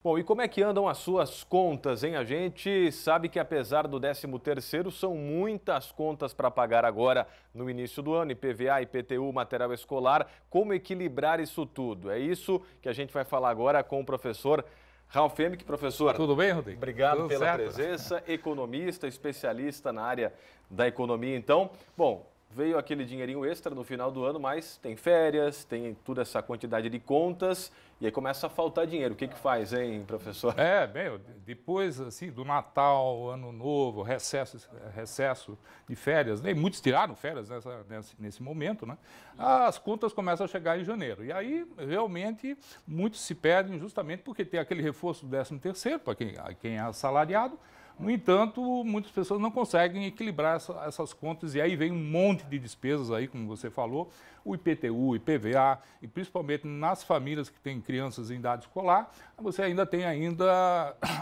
Bom, e como é que andam as suas contas, hein? A gente sabe que apesar do 13º, são muitas contas para pagar agora no início do ano, IPVA, IPTU, material escolar. Como equilibrar isso tudo? É isso que a gente vai falar agora com o professor Ralf Emig. Professor, tudo bem, Rodrigo? Obrigado tudo pela certo? presença, economista, especialista na área da economia. Então, bom, veio aquele dinheirinho extra no final do ano, mas tem férias, tem toda essa quantidade de contas e aí começa a faltar dinheiro. O que que faz, hein, professor? Bem, depois assim, do Natal, Ano Novo, recesso de férias, né? Muitos tiraram férias nesse momento, né? As contas começam a chegar em janeiro. E aí, realmente, muitos se perdem justamente porque tem aquele reforço do 13º, para quem é assalariado. No entanto, muitas pessoas não conseguem equilibrar essas contas e aí vem um monte de despesas aí, como você falou, o IPTU, o IPVA, e principalmente nas famílias que têm crianças em idade escolar, você ainda tem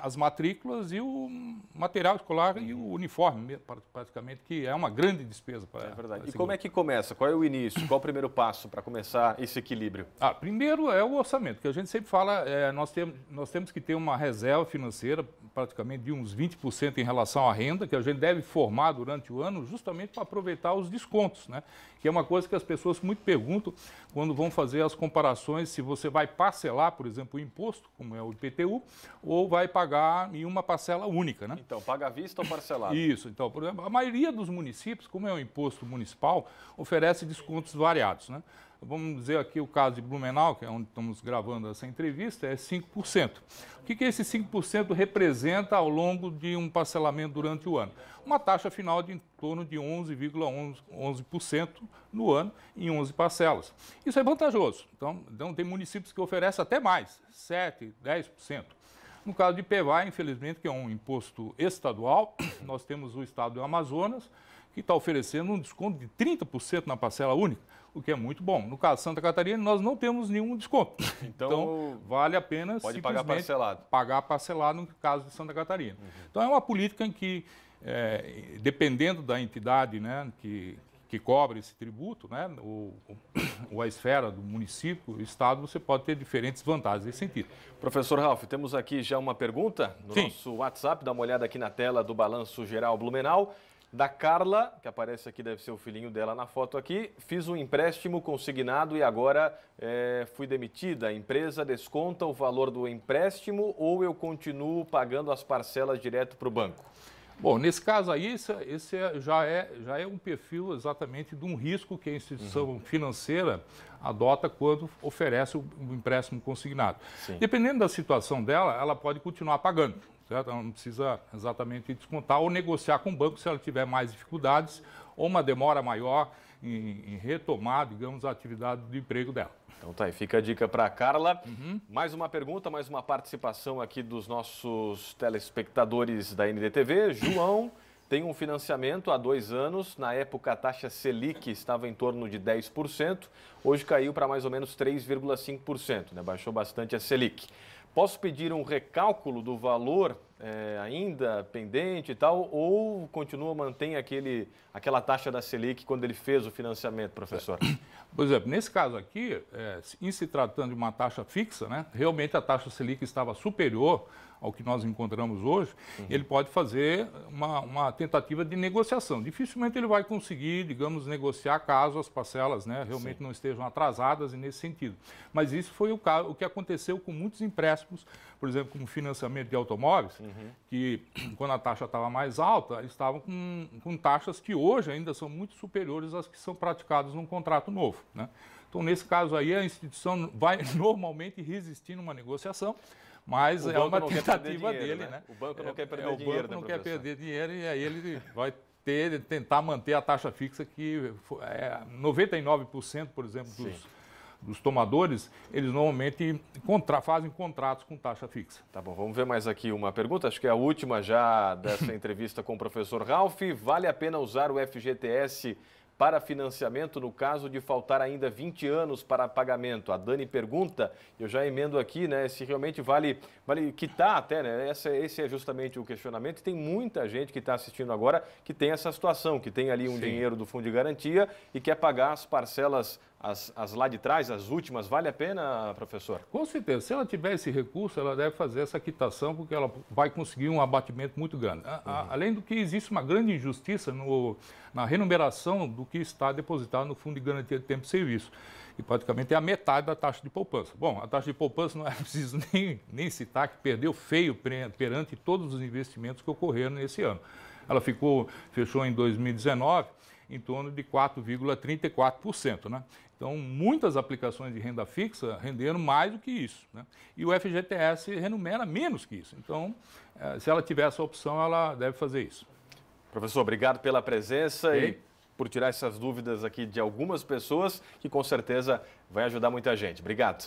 as matrículas e o material escolar e o uniforme, praticamente, que é uma grande despesa. É verdade. E como é que começa? Qual é o início? Qual é o primeiro passo para começar esse equilíbrio? Primeiro é o orçamento, que a gente sempre fala, nós temos que ter uma reserva financeira praticamente de uns 20% em relação à renda, que a gente deve formar durante o ano justamente para aproveitar os descontos, né? Que é uma coisa que as pessoas muito perguntam quando vão fazer as comparações, se você vai parcelar, por exemplo, o imposto, como é o IPTU, ou vai pagar em uma parcela única, né? Então, paga à vista ou parcelado? Isso. Então, por exemplo, a maioria dos municípios, como é um imposto municipal, oferece descontos variados, né? Vamos dizer aqui o caso de Blumenau, que é onde estamos gravando essa entrevista, é 5%. O que esse 5% representa ao longo de um parcelamento durante o ano? Uma taxa final de em torno de 11,11% no ano, em 11 parcelas. Isso é vantajoso. Então tem municípios que oferecem até mais, 7%, 10%. No caso de PVA, infelizmente, que é um imposto estadual, nós temos o estado do Amazonas, que está oferecendo um desconto de 30% na parcela única, o que é muito bom. No caso de Santa Catarina, nós não temos nenhum desconto. Então vale a pena pode pagar parcelado. Pagar parcelado no caso de Santa Catarina. Então é uma política em que, dependendo da entidade, né, que cobra esse tributo, né, ou a esfera do município, o estado, você pode ter diferentes vantagens nesse sentido. Professor Ralf, temos aqui já uma pergunta no nosso WhatsApp, dá uma olhada aqui na tela do Balanço Geral Blumenau. Da Carla, que aparece aqui, deve ser o filhinho dela na foto aqui. Fiz um empréstimo consignado e agora fui demitida. A empresa desconta o valor do empréstimo ou eu continuo pagando as parcelas direto para o banco? Bom, nesse caso aí, esse já é um perfil exatamente de um risco que a instituição financeira adota quando oferece o empréstimo consignado. Sim. Dependendo da situação dela, ela pode continuar pagando. Certo? Ela não precisa exatamente descontar ou negociar com o banco se ela tiver mais dificuldades ou uma demora maior em retomar, digamos, a atividade do emprego dela. Então tá aí, fica a dica para a Carla. Mais uma pergunta, mais uma participação aqui dos nossos telespectadores da NDTV. João tem um financiamento há 2 anos, na época a taxa Selic estava em torno de 10%, hoje caiu para mais ou menos 3,5%, né? Baixou bastante a Selic. Posso pedir um recálculo do valor ainda pendente e tal, ou mantém aquela taxa da Selic quando ele fez o financiamento, professor? Por exemplo, nesse caso aqui, em se tratando de uma taxa fixa, né, realmente a taxa Selic estava superior ao que nós encontramos hoje, ele pode fazer uma tentativa de negociação. Dificilmente ele vai conseguir, digamos, negociar caso as parcelas, né, realmente não estejam atrasadas nesse sentido. Mas isso foi o que aconteceu com muitos empréstimos, por exemplo, com financiamento de automóveis, que quando a taxa estava mais alta, eles estavam com taxas que hoje ainda são muito superiores às que são praticadas num contrato novo, né? Então, nesse caso aí, a instituição vai normalmente resistir numa negociação, mas é uma tentativa dele, né? O banco não quer perder dinheiro, O banco não quer perder dinheiro e aí ele vai tentar manter a taxa fixa que 99%, por exemplo, dos tomadores, eles normalmente fazem contratos com taxa fixa. Tá bom, vamos ver mais aqui uma pergunta, acho que é a última já dessa entrevista com o professor Ralf. Vale a pena usar o FGTS para financiamento no caso de faltar ainda 20 anos para pagamento? A Dani pergunta, eu já emendo aqui, né, se realmente vale quitar até, né? Esse é justamente o questionamento. E tem muita gente que está assistindo agora que tem essa situação, que tem ali um dinheiro do fundo de garantia e quer pagar as parcelas as lá de trás, as últimas, vale a pena, professor? Com certeza. Se ela tiver esse recurso, ela deve fazer essa quitação, porque ela vai conseguir um abatimento muito grande. Além do que existe uma grande injustiça na remuneração do que está depositado no Fundo de Garantia de Tempo de Serviço, que praticamente é a metade da taxa de poupança. Bom, a taxa de poupança não é preciso nem citar, que perdeu feio perante todos os investimentos que ocorreram nesse ano. Ela fechou em 2019 em torno de 4,34%, né? Então, muitas aplicações de renda fixa renderam mais do que isso, né? E o FGTS renumera menos que isso. Então, se ela tiver essa opção, ela deve fazer isso. Professor, obrigado pela presença e por tirar essas dúvidas aqui de algumas pessoas, que com certeza vai ajudar muita gente. Obrigado.